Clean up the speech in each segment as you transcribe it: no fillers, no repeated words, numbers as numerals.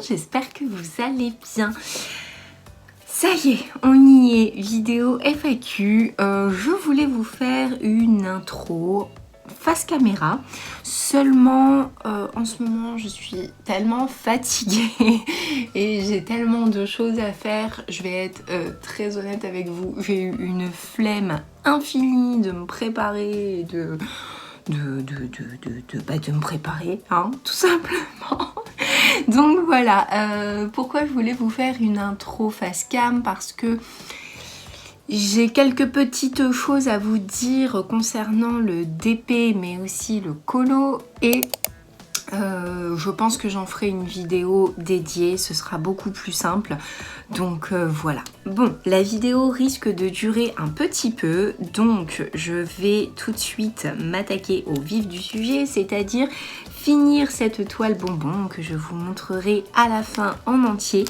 j'espère que vous allez bien. Ça y est, on y est, vidéo FAQ. Je voulais vous faire une intro face caméra. Seulement, en ce moment, je suis tellement fatiguée et j'ai tellement de choses à faire. Je vais être très honnête avec vous. J'ai eu une flemme infinie de me préparer et de me préparer, hein, tout simplement. Donc voilà, pourquoi je voulais vous faire une intro face cam, parce que j'ai quelques petites choses à vous dire concernant le DP mais aussi le colo, et je pense que j'en ferai une vidéo dédiée, ce sera beaucoup plus simple. Donc voilà. Bon, la vidéo risque de durer un petit peu, donc je vais tout de suite m'attaquer au vif du sujet, c'est-à-dire finir cette toile bonbon que je vous montrerai à la fin en entier.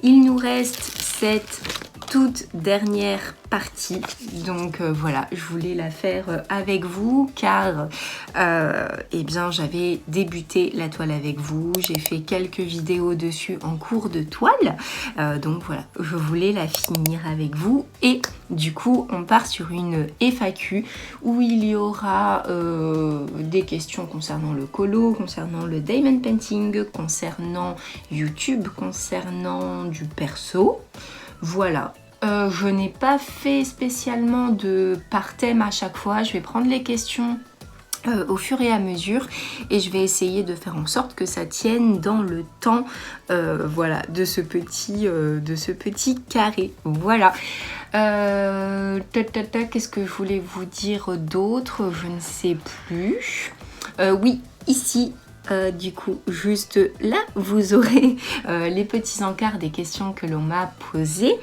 Il nous reste cette toute dernière partie, donc voilà, je voulais la faire avec vous car eh bien j'avais débuté la toile avec vous, j'ai fait quelques vidéos dessus en cours de toile, donc voilà, je voulais la finir avec vous. Et du coup on part sur une FAQ où il y aura des questions concernant le colo, concernant le diamond painting, concernant YouTube, concernant du perso. Voilà. Je n'ai pas fait spécialement de par thème à chaque fois, je vais prendre les questions au fur et à mesure et je vais essayer de faire en sorte que ça tienne dans le temps, voilà, de ce petit carré. Voilà. Qu'est-ce que je voulais vous dire d'autre? Je ne sais plus. Oui, ici. Du coup, juste là, vous aurez les petits encarts des questions que l'on m'a posées.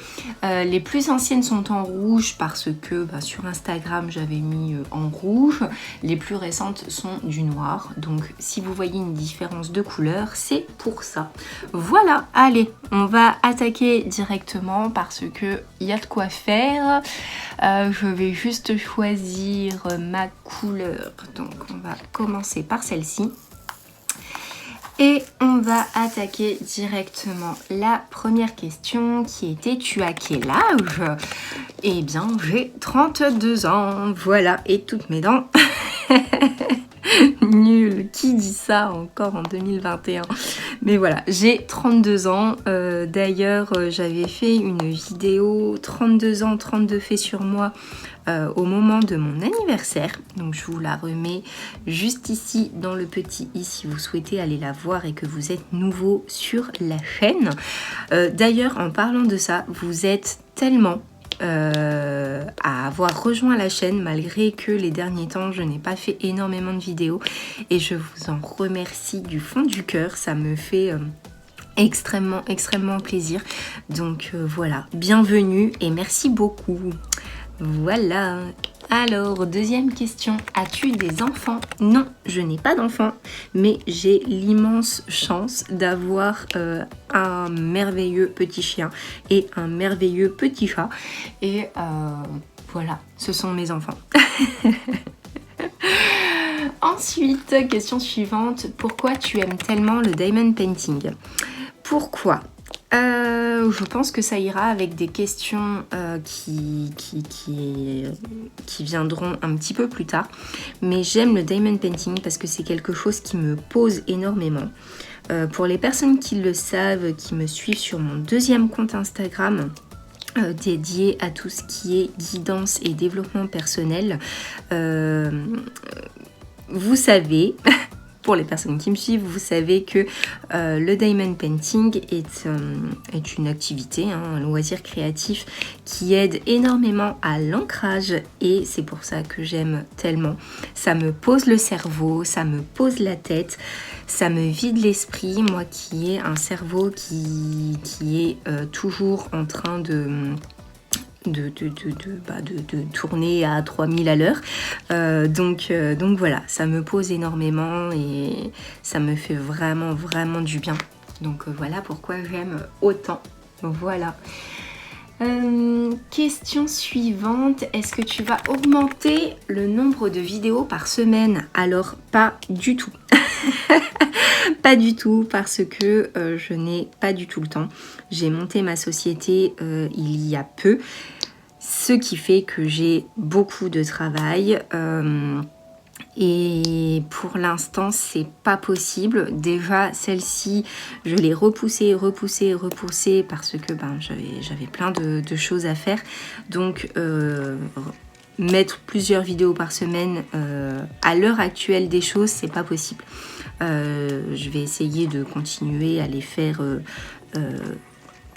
Les plus anciennes sont en rouge parce que sur Instagram, j'avais mis en rouge. Les plus récentes sont du noir. Donc, si vous voyez une différence de couleur, c'est pour ça. Voilà, allez, on va attaquer directement parce que il y a de quoi faire. Je vais juste choisir ma couleur. Donc, on va commencer par celle-ci. Et on va attaquer directement la première question qui était: tu as quel âge? Eh bien, j'ai 32 ans, voilà, et toutes mes dents. Nul, qui dit ça encore en 2021? Mais voilà, j'ai 32 ans. D'ailleurs, j'avais fait une vidéo 32 ans, 32 faits sur moi au moment de mon anniversaire. Donc je vous la remets juste ici dans le petit i si vous souhaitez aller la voir et que vous êtes nouveau sur la chaîne. D'ailleurs, en parlant de ça, vous êtes tellement à avoir rejoint la chaîne malgré que les derniers temps je n'ai pas fait énormément de vidéos, et je vous en remercie du fond du cœur, ça me fait extrêmement plaisir. Donc voilà, bienvenue et merci beaucoup. Voilà. Alors, deuxième question, as-tu des enfants? Non, je n'ai pas d'enfants, mais j'ai l'immense chance d'avoir un merveilleux petit chien et un merveilleux petit chat. Et voilà, ce sont mes enfants. Ensuite, question suivante, pourquoi tu aimes tellement le diamond painting? Pourquoi? Je pense que ça ira avec des questions qui viendront un petit peu plus tard. Mais j'aime le diamond painting parce que c'est quelque chose qui me pose énormément. Pour les personnes qui le savent, qui me suivent sur mon deuxième compte Instagram, dédié à tout ce qui est guidance et développement personnel, vous savez... Pour les personnes qui me suivent, vous savez que le diamond painting est une activité, un loisir créatif qui aide énormément à l'ancrage, et c'est pour ça que j'aime tellement. Ça me pose le cerveau, ça me pose la tête, ça me vide l'esprit, moi qui ai un cerveau qui est toujours en train de tourner à 3000 à l'heure. Donc voilà, ça me pose énormément et ça me fait vraiment du bien. Donc voilà pourquoi j'aime autant. Voilà. Question suivante, est-ce que tu vas augmenter le nombre de vidéos par semaine? Alors pas du tout. Pas du tout, parce que je n'ai pas du tout le temps. J'ai monté ma société il y a peu, ce qui fait que j'ai beaucoup de travail. Et pour l'instant, c'est pas possible. Déjà, celle-ci, je l'ai repoussée parce que j'avais plein de choses à faire. Donc, mettre plusieurs vidéos par semaine à l'heure actuelle des choses, c'est pas possible. Je vais essayer de continuer à les faire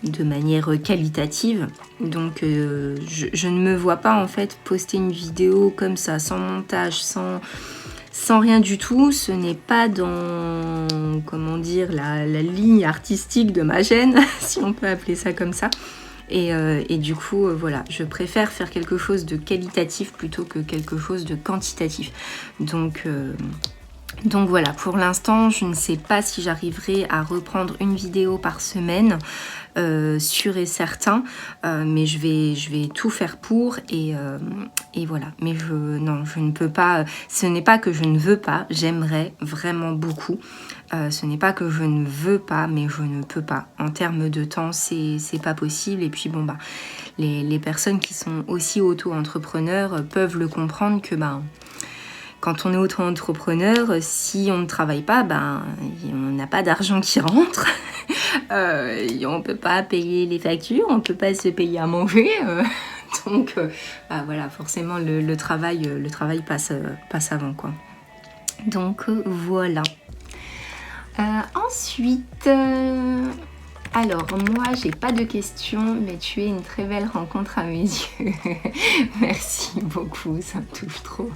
de manière qualitative. Donc je ne me vois pas en fait poster une vidéo comme ça, sans montage, sans rien du tout. Ce n'est pas dans, comment dire, la ligne artistique de ma chaîne, si on peut appeler ça comme ça. Et du coup, voilà, je préfère faire quelque chose de qualitatif plutôt que quelque chose de quantitatif. Donc voilà, pour l'instant, je ne sais pas si j'arriverai à reprendre une vidéo par semaine, sûr et certain, mais je vais tout faire pour et voilà. Mais non, je ne peux pas, ce n'est pas que je ne veux pas, j'aimerais vraiment beaucoup. Ce n'est pas que je ne veux pas, mais je ne peux pas. En termes de temps, c'est pas possible. Et puis bon, les personnes qui sont aussi auto-entrepreneurs peuvent le comprendre que quand on est auto-entrepreneur, si on ne travaille pas, on n'a pas d'argent qui rentre. On ne peut pas payer les factures, on ne peut pas se payer à manger. Donc voilà, forcément le travail passe avant, quoi. Donc voilà. Ensuite, alors moi j'ai pas de questions, mais tu es une très belle rencontre à mes yeux. Merci beaucoup, ça me touche trop.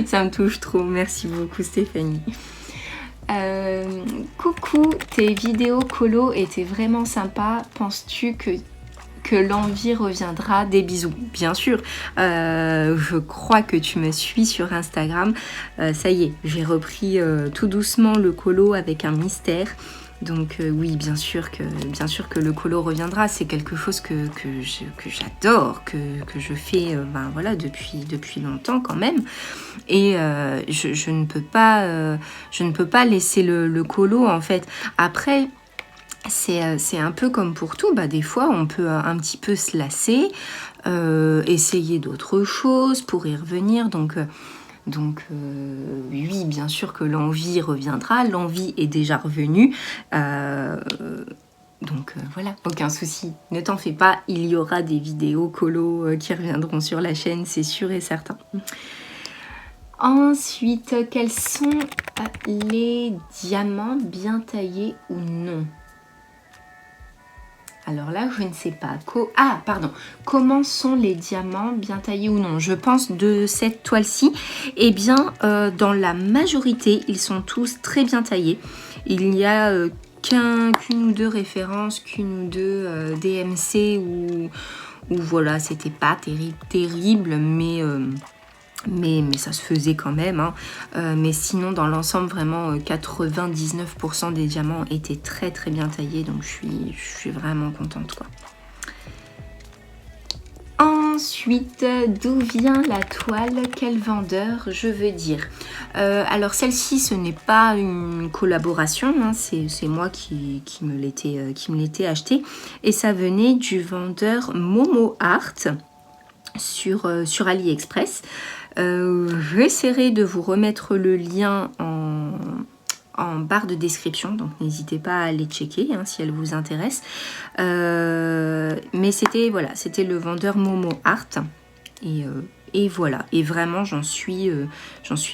Ça me touche trop, merci beaucoup Stéphanie. Coucou, tes vidéos colo étaient vraiment sympas. Penses-tu que l'envie reviendra? Des bisous. Bien sûr, je crois que tu me suis sur Instagram. Ça y est, j'ai repris tout doucement le colo avec un mystère. Donc oui, bien sûr que le colo reviendra. C'est quelque chose que j'adore, que je fais voilà, depuis longtemps quand même. Et je ne peux pas laisser le colo en fait. Après, c'est un peu comme pour tout. Des fois, on peut un petit peu se lasser, essayer d'autres choses pour y revenir. Donc oui, bien sûr que l'envie reviendra. L'envie est déjà revenue. Donc voilà, aucun souci. Ne t'en fais pas, il y aura des vidéos colo qui reviendront sur la chaîne, c'est sûr et certain. Ensuite, quels sont les diamants bien taillés ou non? Alors là, je ne sais pas. Comment sont les diamants bien taillés ou non? Je pense de cette toile-ci, eh bien, dans la majorité, ils sont tous très bien taillés. Il n'y a qu'une ou deux références, qu'une ou deux DMC où voilà, c'était pas terrible, mais ça se faisait quand même, hein. Mais sinon dans l'ensemble vraiment 99% des diamants étaient très très bien taillés, donc je suis vraiment contente, quoi. Ensuite, d'où vient la toile? Quel vendeur, je veux dire? Alors celle-ci, ce n'est pas une collaboration, hein, c'est moi qui me l'étais acheté, et ça venait du vendeur Momo Art sur AliExpress. J'essaierai de vous remettre le lien en barre de description, donc n'hésitez pas à aller checker, hein, si elle vous intéresse. Mais c'était le vendeur Momo Art, et voilà, et vraiment j'en suis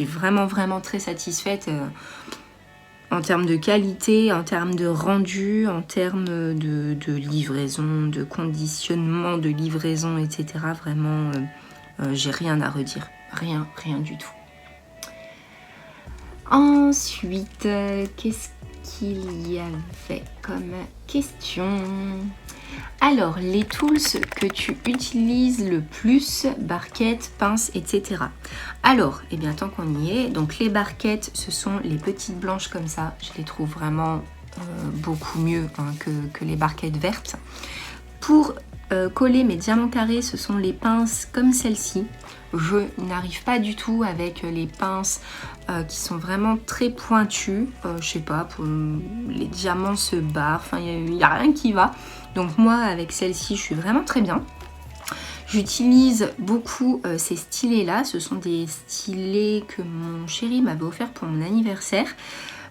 vraiment très satisfaite en termes de qualité, en termes de rendu, en termes de livraison, de conditionnement de livraison, etc. Vraiment, j'ai rien à redire. Rien du tout. Ensuite, qu'est-ce qu'il y avait comme question? Alors, les tools que tu utilises le plus, barquettes, pinces, etc. Alors, eh bien, tant qu'on y est, donc les barquettes, ce sont les petites blanches comme ça. Je les trouve vraiment beaucoup mieux, hein, que les barquettes vertes. Pour coller mes diamants carrés, ce sont les pinces comme celle-ci. Je n'arrive pas du tout avec les pinces qui sont vraiment très pointues. Je sais pas, les diamants se barrent, enfin il n'y a rien qui va. Donc moi avec celle-ci je suis vraiment très bien. J'utilise beaucoup ces stylés là, ce sont des stylés que mon chéri m'avait offert pour mon anniversaire.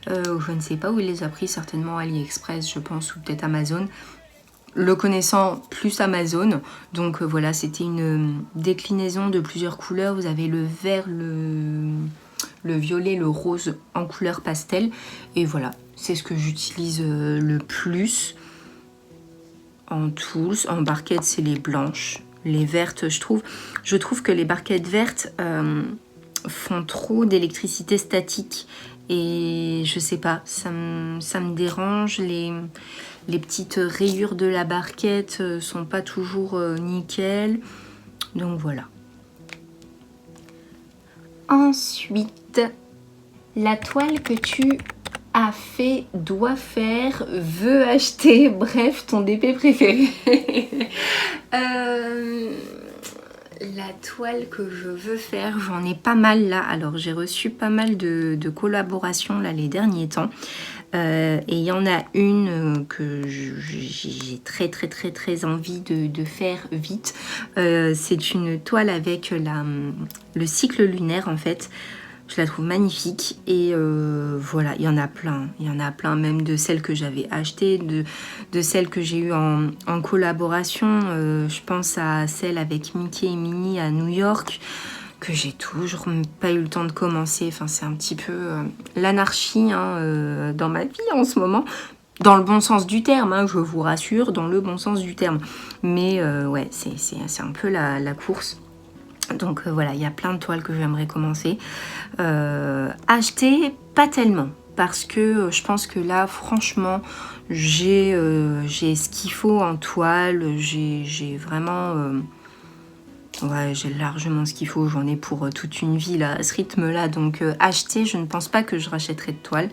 Je ne sais pas où il les a pris, certainement AliExpress je pense, ou peut-être Amazon. Le connaissant, plus Amazon. Donc voilà, c'était une déclinaison de plusieurs couleurs. Vous avez le vert, le violet, le rose en couleur pastel. Et voilà, c'est ce que j'utilise le plus. En tools, en barquettes, c'est les blanches. Les vertes, je trouve que les barquettes vertes font trop d'électricité statique. Et je sais pas, ça me dérange. Les petites rayures de la barquette sont pas toujours nickel. Donc voilà. Ensuite, la toile que tu as fait, dois faire, veux acheter, bref, ton DP préféré. La toile que je veux faire, j'en ai pas mal là. Alors j'ai reçu pas mal de collaborations là les derniers temps. Et il y en a une que j'ai très envie de faire vite. C'est une toile avec le cycle lunaire en fait. Je la trouve magnifique et voilà, il y en a plein. Il y en a plein, même de celles que j'avais achetées, de celles que j'ai eues en collaboration. Je pense à celle avec Mickey et Minnie à New York, que j'ai toujours pas eu le temps de commencer. Enfin, c'est un petit peu l'anarchie dans ma vie en ce moment. Dans le bon sens du terme, je vous rassure, dans le bon sens du terme. Mais ouais, c'est un peu la course. Donc voilà, il y a plein de toiles que j'aimerais commencer. Acheter, pas tellement. Parce que je pense que là, franchement, j'ai ce qu'il faut en toile. J'ai vraiment... ouais, j'ai largement ce qu'il faut. J'en ai pour toute une vie là, à ce rythme-là. Donc acheter, je ne pense pas que je rachèterai de toile,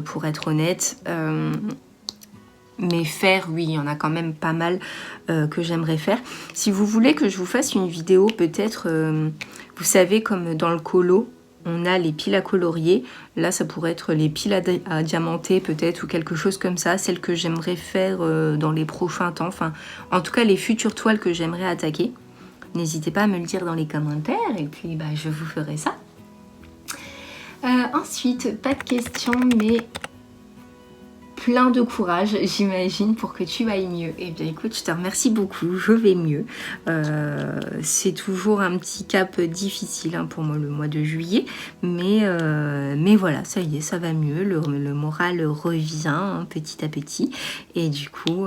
pour être honnête. Mais faire, oui, il y en a quand même pas mal que j'aimerais faire. Si vous voulez que je vous fasse une vidéo, peut-être, vous savez, comme dans le colo, on a les piles à colorier. Là, ça pourrait être les piles à diamanter, peut-être, ou quelque chose comme ça. Celles que j'aimerais faire dans les prochains temps. Enfin, en tout cas, les futures toiles que j'aimerais attaquer. N'hésitez pas à me le dire dans les commentaires. Et puis, bah, je vous ferai ça. Ensuite, pas de questions, mais... plein de courage, j'imagine, pour que tu ailles mieux. Eh bien, écoute, je te remercie beaucoup, je vais mieux. C'est toujours un petit cap difficile pour moi, le mois de juillet. Mais voilà, ça y est, ça va mieux. Le moral revient petit à petit. Et du coup,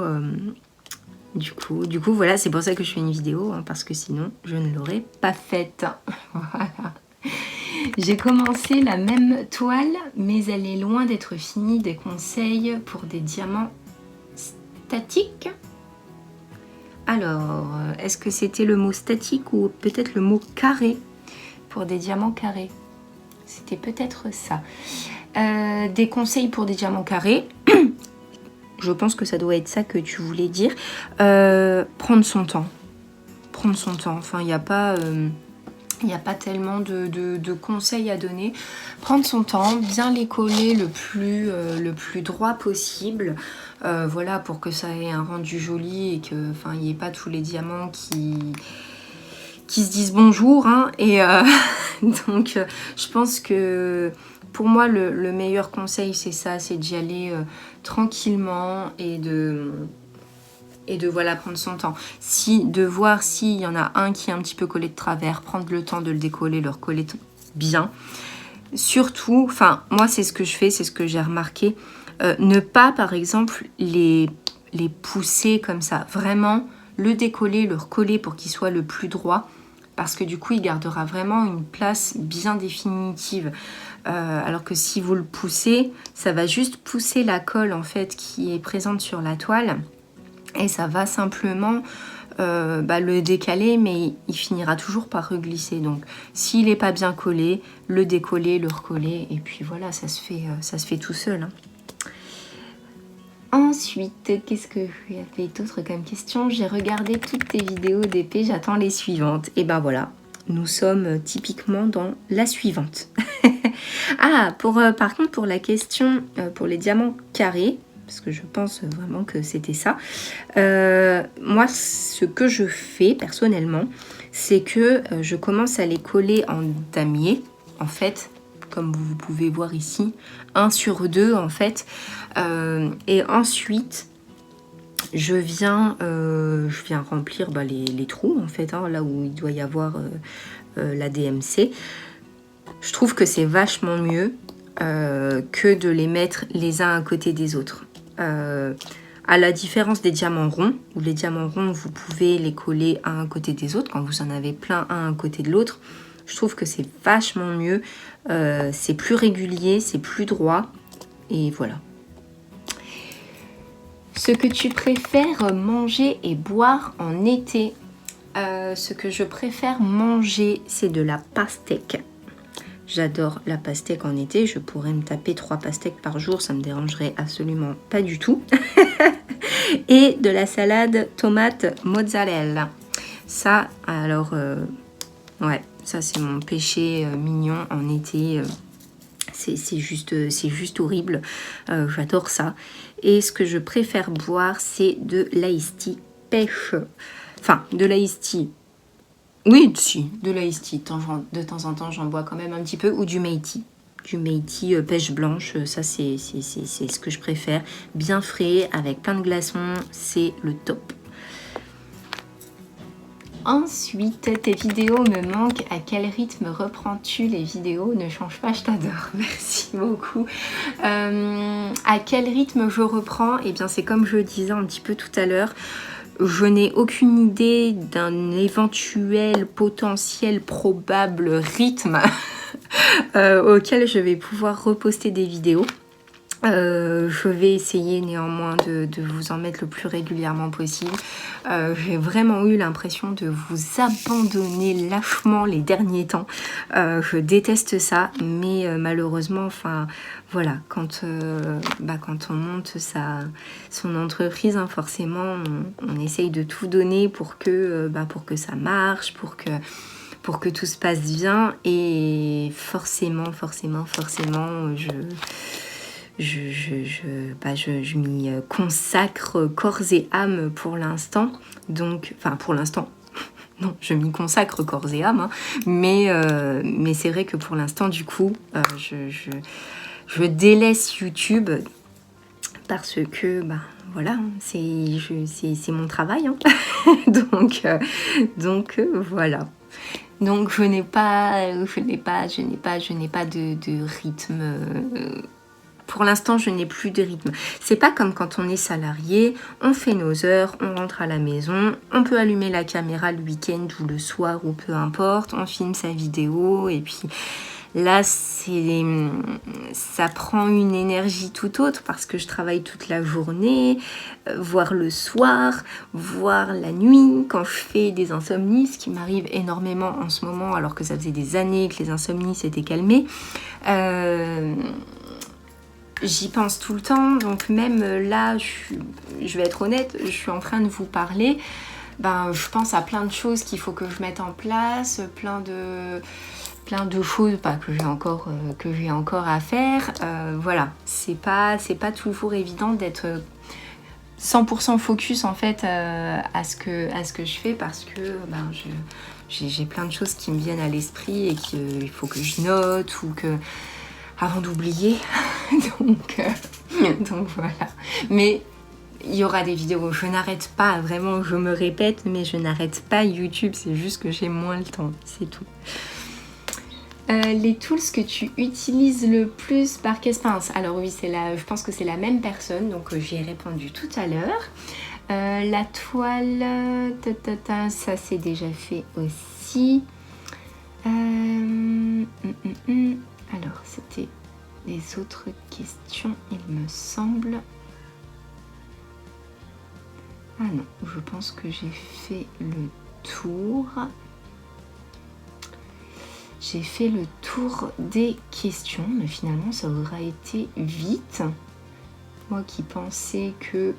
voilà, c'est pour ça que je fais une vidéo, parce que sinon, je ne l'aurais pas faite. Voilà. J'ai commencé la même toile, mais elle est loin d'être finie. Des conseils pour des diamants statiques? Alors, est-ce que c'était le mot statique ou peut-être le mot carré pour des diamants carrés? C'était peut-être ça. Des conseils pour des diamants carrés. Je pense que ça doit être ça que tu voulais dire. Prendre son temps. Prendre son temps. Enfin, il n'y a pas... il n'y a pas tellement de conseils à donner. Prendre son temps, bien les coller le plus droit possible. Voilà, pour que ça ait un rendu joli et que, enfin, il n'y ait pas tous les diamants qui se disent bonjour. Et donc, je pense que pour moi, le meilleur conseil, c'est ça, c'est d'y aller tranquillement et de voilà, prendre son temps. De voir s'il y en a un qui est un petit peu collé de travers, prendre le temps de le décoller, le recoller bien. Surtout, enfin, moi c'est ce que je fais, c'est ce que j'ai remarqué, ne pas par exemple les pousser comme ça. Vraiment, le décoller, le recoller pour qu'il soit le plus droit, parce que du coup, il gardera vraiment une place bien définitive. Alors que si vous le poussez, ça va juste pousser la colle en fait qui est présente sur la toile. Et ça va simplement le décaler, mais il finira toujours par reglisser. Donc, s'il n'est pas bien collé, le décoller, le recoller, et puis voilà, ça se fait tout seul. Ensuite, qu'est-ce que je avais d'autre comme question? J'ai regardé toutes tes vidéos d'épée, j'attends les suivantes. Et ben voilà, nous sommes typiquement dans la suivante. Ah, par contre, pour la question, pour les diamants carrés, parce que je pense vraiment que c'était ça, moi, ce que je fais personnellement, c'est que je commence à les coller en damier, en fait, comme vous pouvez voir ici, 1 sur 2 en fait, et ensuite je viens remplir les trous en fait, hein, là où il doit y avoir la DMC. Je trouve que c'est vachement mieux que de les mettre les uns à côté des autres. À la différence des diamants ronds, où les diamants ronds, vous pouvez les coller un à côté des autres, quand vous en avez plein un à côté de l'autre, je trouve que c'est vachement mieux, c'est plus régulier, c'est plus droit, et voilà. Ce que tu préfères manger et boire en été, ce que je préfère manger, c'est de la pastèque. J'adore la pastèque en été, je pourrais me taper 3 pastèques par jour, ça me dérangerait absolument pas du tout. Et de la salade tomate mozzarella. Ça, alors, ouais, ça c'est mon péché mignon en été. C'est juste horrible, j'adore ça. Et ce que je préfère boire, c'est de l'ice tea pêche. Enfin, de l'ice tea. Oui, si, de l'ice tea. De temps en temps, j'en bois quand même un petit peu. Ou du Meiti. Du Meiti pêche blanche, ça c'est ce que je préfère. Bien frais, avec plein de glaçons, c'est le top. Ensuite, tes vidéos me manquent. À quel rythme reprends-tu les vidéos? Ne change pas, je t'adore. Merci beaucoup. À quel rythme je reprends? Eh bien, c'est comme je le disais un petit peu tout à l'heure. Je n'ai aucune idée d'un éventuel, potentiel, probable rythme auquel je vais pouvoir reposter des vidéos. Je vais essayer néanmoins de vous en mettre le plus régulièrement possible. J'ai vraiment eu l'impression de vous abandonner lâchement les derniers temps. Je déteste ça, mais malheureusement, enfin voilà, quand on monte son entreprise, hein, forcément, on essaye de tout donner pour que ça marche, pour que tout se passe bien, et forcément, je m'y consacre corps et âme pour l'instant. Donc, enfin pour l'instant, non, je m'y consacre corps et âme, hein, mais c'est vrai que pour l'instant, du coup, je délaisse YouTube parce que, voilà, c'est mon travail, hein. donc voilà. Donc je n'ai pas de rythme. Pour l'instant, je n'ai plus de rythme. C'est pas comme quand on est salarié, on fait nos heures, on rentre à la maison, on peut allumer la caméra le week-end ou le soir ou peu importe, on filme sa vidéo et puis là, ça prend une énergie tout autre parce que je travaille toute la journée, voire le soir, voire la nuit, quand je fais des insomnies, ce qui m'arrive énormément en ce moment alors que ça faisait des années que les insomnies s'étaient calmées. J'y pense tout le temps, donc même là, je vais être honnête, je suis en train de vous parler, je pense à plein de choses qu'il faut que je mette en place, plein de choses que j'ai encore à faire. Voilà, c'est pas toujours évident d'être 100% focus en fait à ce que je fais parce que j'ai plein de choses qui me viennent à l'esprit et qu'il faut que je note ou que avant d'oublier. donc voilà. Mais il y aura des vidéos. Je n'arrête pas, vraiment, je me répète, mais je n'arrête pas YouTube. C'est juste que j'ai moins le temps, c'est tout. Les tools que tu utilises le plus par Kespince. Alors oui, je pense que c'est la même personne, donc j'y ai répondu tout à l'heure. La toile, ça c'est déjà fait aussi. Alors, c'était les autres questions, il me semble. Ah non, je pense que j'ai fait le tour. J'ai fait le tour des questions, mais finalement, ça aura été vite. Moi qui pensais que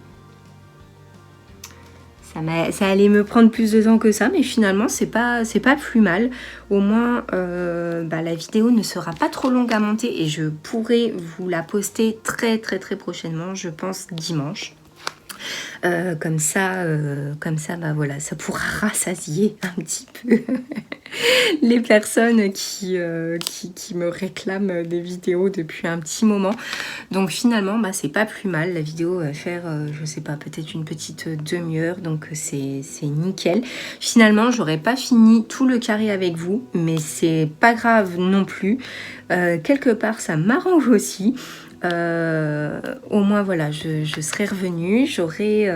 Ça allait me prendre plus de temps que ça, mais finalement c'est pas plus mal. Au moins la vidéo ne sera pas trop longue à monter et je pourrai vous la poster très prochainement, je pense dimanche. Comme ça voilà, ça pourra rassasier un petit peu les personnes qui me réclament des vidéos depuis un petit moment. Donc finalement c'est pas plus mal, la vidéo va faire je sais pas, peut-être une petite demi-heure, donc c'est nickel. Finalement j'aurais pas fini tout le carré avec vous, mais c'est pas grave non plus, quelque part ça m'arrange aussi. Au moins voilà, je serai revenue, j'aurai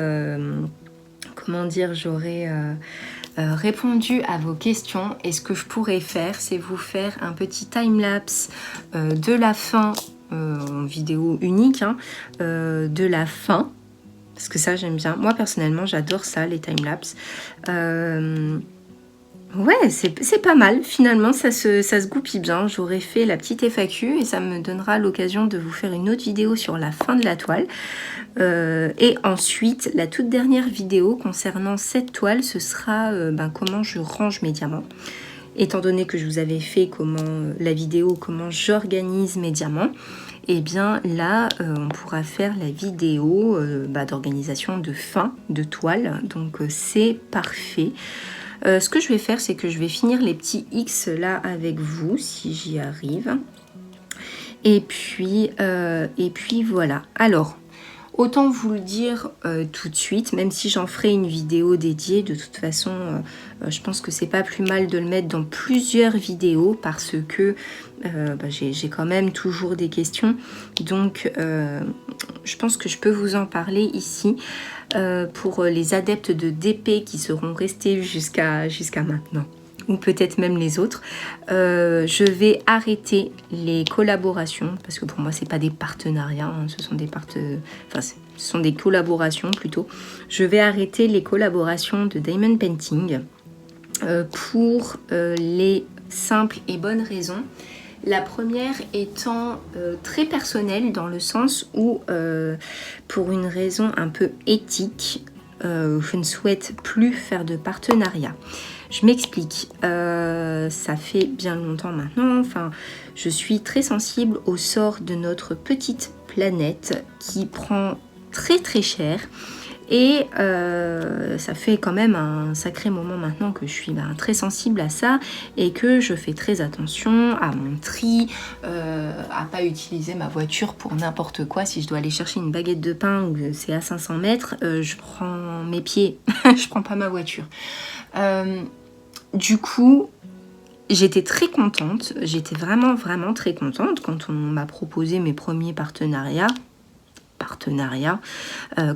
répondu à vos questions, et ce que je pourrais faire, c'est vous faire un petit time-lapse de la fin, en vidéo unique, de la fin, parce que ça j'aime bien, moi personnellement j'adore ça, les time-lapse. Ouais, c'est pas mal. Finalement, ça se goupille bien. J'aurais fait la petite FAQ et ça me donnera l'occasion de vous faire une autre vidéo sur la fin de la toile. Et ensuite, la toute dernière vidéo concernant cette toile, ce sera comment je range mes diamants. Étant donné que je vous avais fait la vidéo comment j'organise mes diamants, et bien là, on pourra faire la vidéo d'organisation de fin de toile. Donc c'est parfait. Ce que je vais faire, c'est que je vais finir les petits X là avec vous, si j'y arrive. Et puis voilà. Alors, autant vous le dire tout de suite, même si j'en ferai une vidéo dédiée, de toute façon, je pense que c'est pas plus mal de le mettre dans plusieurs vidéos, parce que j'ai quand même toujours des questions. Donc, je pense que je peux vous en parler ici. Pour les adeptes de DP qui seront restés jusqu'à maintenant, ou peut-être même les autres, je vais arrêter les collaborations, parce que pour moi c'est pas des partenariats, ce sont des collaborations plutôt. Je vais arrêter les collaborations de Diamond Painting pour les simples et bonnes raisons. La première étant très personnelle, dans le sens où, pour une raison un peu éthique, je ne souhaite plus faire de partenariat. Je m'explique. Ça fait bien longtemps maintenant. Enfin, je suis très sensible au sort de notre petite planète qui prend très cher. Et ça fait quand même un sacré moment maintenant que je suis très sensible à ça, et que je fais très attention à mon tri, à pas utiliser ma voiture pour n'importe quoi. Si je dois aller chercher une baguette de pain ou c'est à 500 mètres, je prends mes pieds, je prends pas ma voiture. Du coup, j'étais très contente, j'étais vraiment très contente quand on m'a proposé mes premiers partenariat,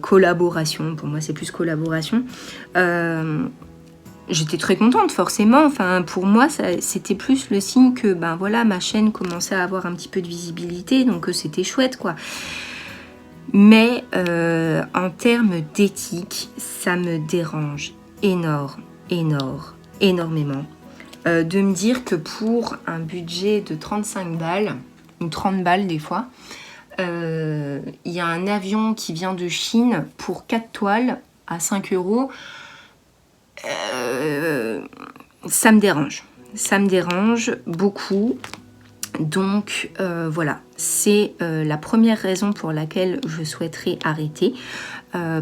collaboration, pour moi c'est plus collaboration. J'étais très contente forcément, enfin pour moi c'était plus le signe que voilà, ma chaîne commençait à avoir un petit peu de visibilité, donc c'était chouette quoi. Mais en termes d'éthique, ça me dérange énormément de me dire que pour un budget de 35 balles ou 30 balles des fois, il y a un avion qui vient de Chine pour 4 toiles à 5 €. Ça me dérange beaucoup. Donc voilà, c'est la première raison pour laquelle je souhaiterais arrêter,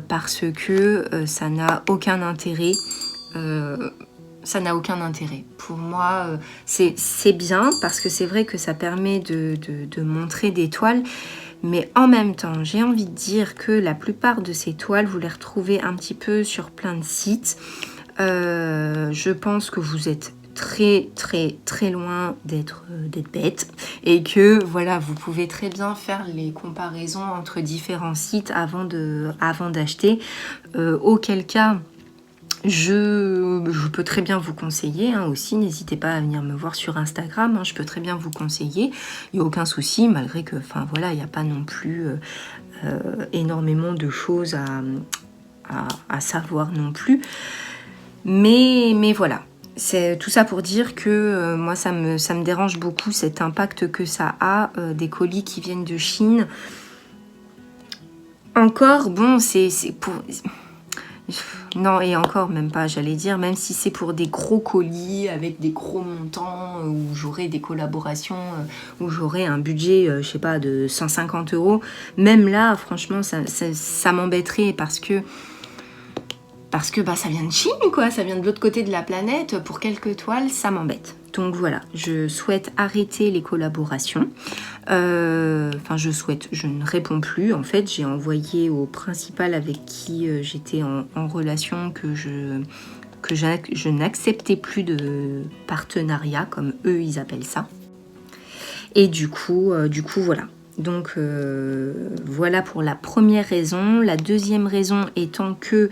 parce que ça n'a aucun intérêt. Pour moi, c'est bien, parce que c'est vrai que ça permet de montrer des toiles. Mais en même temps, j'ai envie de dire que la plupart de ces toiles, vous les retrouvez un petit peu sur plein de sites. Je pense que vous êtes très loin d'être bête, et que voilà, vous pouvez très bien faire les comparaisons entre différents sites avant d'acheter. Auquel cas, je peux très bien vous conseiller aussi, n'hésitez pas à venir me voir sur Instagram, je peux très bien vous conseiller, il n'y a aucun souci, malgré que il n'y a pas non plus énormément de choses à savoir non plus, mais voilà, c'est tout ça pour dire que moi ça me dérange beaucoup, cet impact que ça a, des colis qui viennent de Chine. Encore, bon, c'est pour... Non, et encore, même pas, j'allais dire, même si c'est pour des gros colis avec des gros montants, où j'aurai des collaborations, où j'aurai un budget, je sais pas, de 150 €, même là, franchement, ça m'embêterait parce que bah, ça vient de Chine, quoi, ça vient de l'autre côté de la planète, pour quelques toiles, ça m'embête. Donc voilà, je souhaite arrêter les collaborations. Enfin, je ne réponds plus. En fait, j'ai envoyé au principal avec qui j'étais en relation que je n'acceptais plus de partenariat, comme eux, ils appellent ça. Et du coup voilà. Donc voilà pour la première raison. La deuxième raison étant que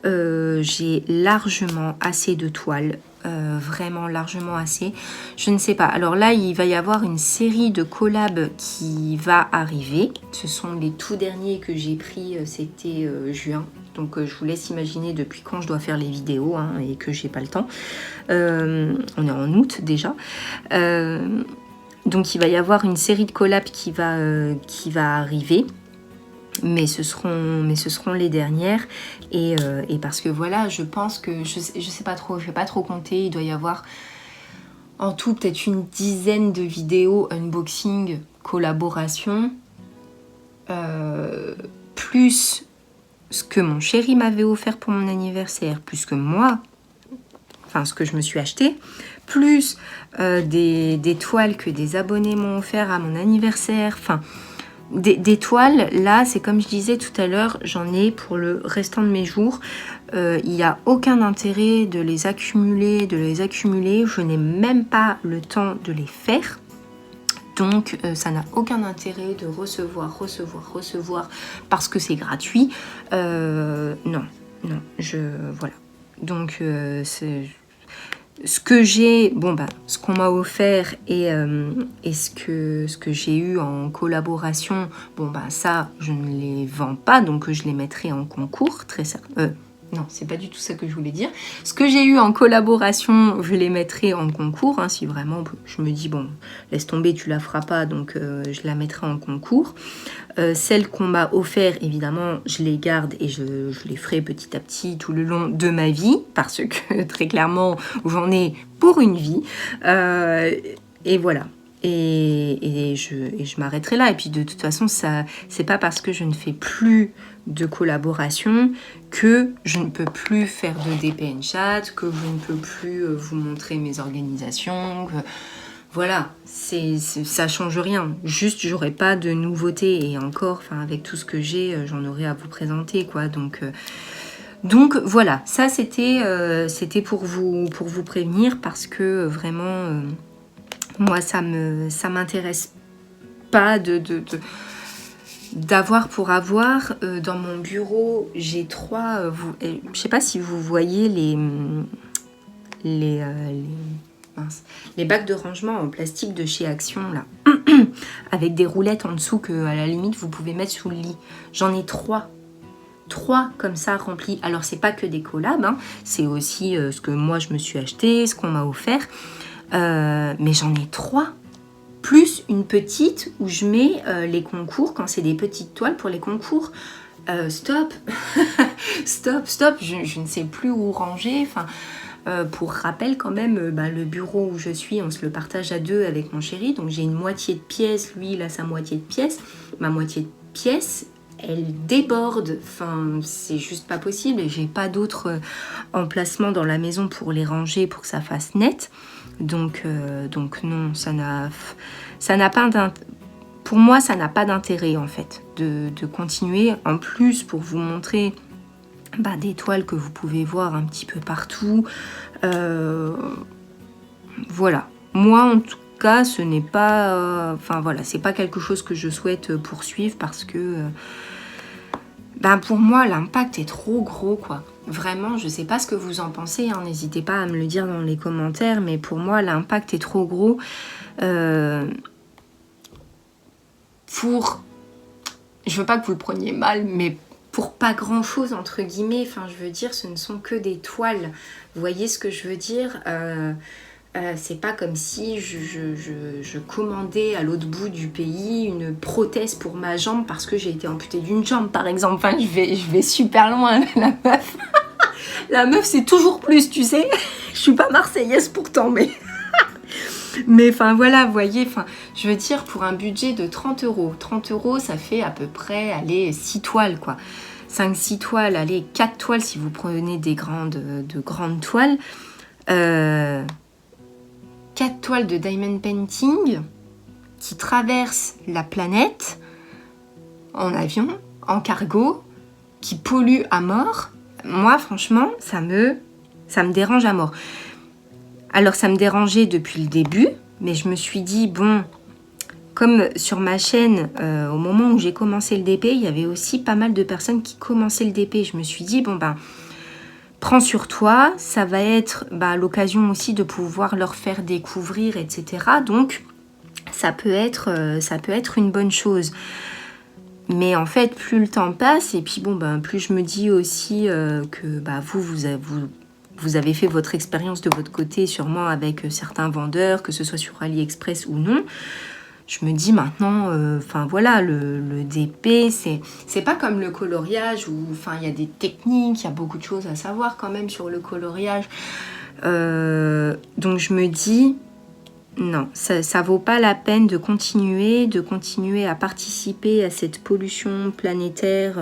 j'ai largement assez de toiles, vraiment largement assez. Je ne sais pas. Alors là, il va y avoir une série de collabs qui va arriver. Ce sont les tout derniers que j'ai pris, c'était juin. Donc je vous laisse imaginer depuis quand je dois faire les vidéos, hein, et que j'ai pas le temps. On est en août déjà. Donc il va y avoir une série de collabs qui va arriver. Mais ce seront les dernières, et parce que voilà, je pense que je sais pas trop, je vais pas trop compter, il doit y avoir en tout peut-être une dizaine de vidéos unboxing, collaboration, plus ce que mon chéri m'avait offert pour mon anniversaire, plus que moi, enfin ce que je me suis acheté, plus des toiles que des abonnés m'ont offert à mon anniversaire, enfin... Des toiles, là, c'est comme je disais tout à l'heure, j'en ai pour le restant de mes jours. Il n'y a aucun intérêt de les accumuler. Je n'ai même pas le temps de les faire. Donc, ça n'a aucun intérêt de recevoir parce que c'est gratuit. Non, voilà. Donc, ce que j'ai, bon bah, ce qu'on m'a offert et ce que j'ai eu en collaboration, bon bah ça, je ne les vends pas, donc je les mettrai en concours, très certainement. Non, c'est pas du tout ça que je voulais dire. Ce que j'ai eu en collaboration, je les mettrai en concours, hein, si vraiment je me dis, bon, laisse tomber, tu la feras pas, donc je la mettrai en concours. Celles qu'on m'a offert, évidemment, je les garde et je les ferai petit à petit tout le long de ma vie, parce que très clairement, j'en ai pour une vie. Et voilà. Et je m'arrêterai là. Et puis de toute façon, c'est pas parce que je ne fais plus de collaboration que je ne peux plus faire de DPN chat, que je ne peux plus vous montrer mes organisations, que... Voilà, ça change rien. Juste, j'aurai pas de nouveautés, et encore, enfin, avec tout ce que j'ai, j'en aurai à vous présenter, quoi. Donc voilà, ça c'était pour vous prévenir, parce que vraiment, moi ça m'intéresse pas d'avoir pour avoir. Dans mon bureau, j'ai 3, je sais pas si vous voyez les bacs de rangement en plastique de chez Action, là, avec des roulettes en dessous que, à la limite, vous pouvez mettre sous le lit. J'en ai 3 comme ça remplis. Alors, c'est pas que des collabs, hein, c'est aussi ce que moi je me suis acheté, ce qu'on m'a offert. Mais j'en ai 3. Plus une petite où je mets les concours, quand c'est des petites toiles pour les concours. Stop stop, je ne sais plus où ranger. Enfin, pour rappel quand même, le bureau où je suis, on se le partage à 2 avec mon chéri, donc j'ai une moitié de pièce, lui il a sa moitié de pièce, ma moitié de pièce elle déborde, enfin c'est juste pas possible, et j'ai pas d'autre emplacement dans la maison pour les ranger, pour que ça fasse net. Donc non, ça n'a pas pour moi ça n'a pas d'intérêt en fait de continuer. En plus, pour vous montrer des toiles que vous pouvez voir un petit peu partout, voilà, moi en tout cas ce n'est pas enfin voilà, c'est pas quelque chose que je souhaite poursuivre, parce que pour moi l'impact est trop gros, quoi. Vraiment, je sais pas ce que vous en pensez, hein, n'hésitez pas à me le dire dans les commentaires, mais pour moi l'impact est trop gros pour, je veux pas que vous le preniez mal, mais pour pas grand chose entre guillemets, enfin je veux dire, ce ne sont que des toiles, vous voyez ce que je veux dire. C'est pas comme si je commandais à l'autre bout du pays une prothèse pour ma jambe parce que j'ai été amputée d'une jambe, par exemple. Enfin, je vais super loin, la meuf. La meuf, c'est toujours plus, tu sais. Je suis pas marseillaise pourtant, mais... Mais enfin voilà, vous voyez, enfin, je veux dire, pour un budget de 30 euros. 30 euros, ça fait à peu près, allez, 6 toiles, quoi. 5-6 toiles, allez, 4 toiles si vous prenez de grandes toiles. 4 toiles de diamond painting qui traversent la planète en avion, en cargo, qui polluent à mort. Moi, franchement, ça me dérange à mort. Alors, ça me dérangeait depuis le début, mais je me suis dit, bon, comme sur ma chaîne, au moment où j'ai commencé le DP, il y avait aussi pas mal de personnes qui commençaient le DP. Je me suis dit, bon, ben, prends sur toi, ça va être l'occasion aussi de pouvoir leur faire découvrir, etc. Donc, ça peut être une bonne chose. Mais en fait, plus le temps passe, et puis bon, plus je me dis aussi que vous avez fait votre expérience de votre côté, sûrement avec certains vendeurs, que ce soit sur AliExpress ou non. Je me dis maintenant, voilà, le DP, c'est pas comme le coloriage où il y a des techniques, il y a beaucoup de choses à savoir quand même sur le coloriage. Donc je me dis, non, ça vaut pas la peine de continuer à participer à cette pollution planétaire.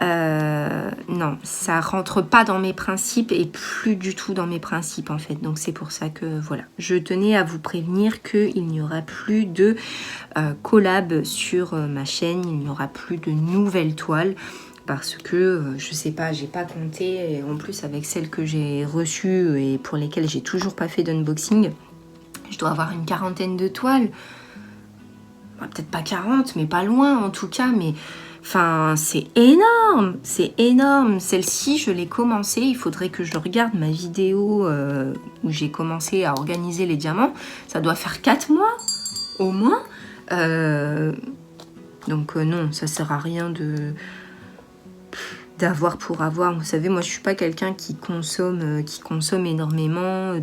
Non, ça rentre pas dans mes principes et plus du tout dans mes principes en fait. Donc c'est pour ça que voilà, je tenais à vous prévenir qu'il n'y aura plus de collab sur ma chaîne, il n'y aura plus de nouvelles toiles parce que je sais pas, j'ai pas compté, et en plus avec celles que j'ai reçues et pour lesquelles j'ai toujours pas fait d'unboxing, je dois avoir une 40aine de toiles. Peut-être pas 40, mais pas loin en tout cas, mais enfin, c'est énorme, c'est énorme. Celle-ci, je l'ai commencée, il faudrait que je regarde ma vidéo où j'ai commencé à organiser les diamants. Ça doit faire 4 mois, au moins. Donc non, ça sert à rien d'avoir pour avoir. Vous savez, moi, je suis pas quelqu'un qui consomme énormément.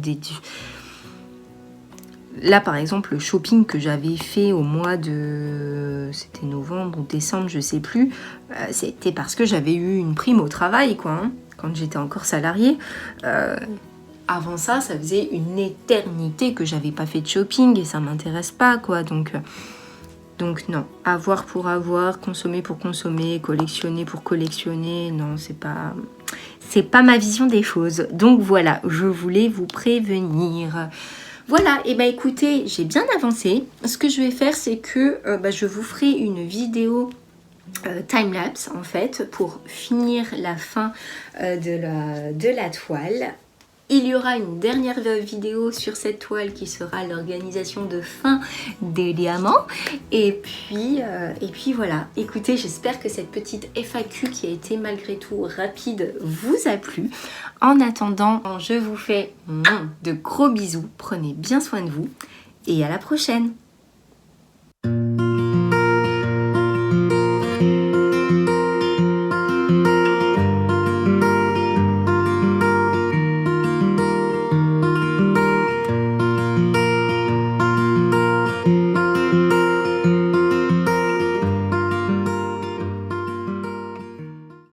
Là, par exemple, le shopping que j'avais fait au mois de... C'était novembre ou décembre, je sais plus. C'était parce que j'avais eu une prime au travail, quoi, hein, quand j'étais encore salariée. Avant ça, ça faisait une éternité que j'avais pas fait de shopping et ça m'intéresse pas, quoi. Donc non, avoir pour avoir, consommer pour consommer, collectionner pour collectionner, non, c'est pas ma vision des choses. Donc voilà, je voulais vous prévenir. Voilà, et écoutez, j'ai bien avancé. Ce que je vais faire, c'est que je vous ferai une vidéo time-lapse en fait pour finir la fin de la toile. Il y aura une dernière vidéo sur cette toile qui sera l'organisation de fin des diamants. Et puis voilà. Écoutez, j'espère que cette petite FAQ qui a été malgré tout rapide vous a plu. En attendant, je vous fais de gros bisous. Prenez bien soin de vous et à la prochaine.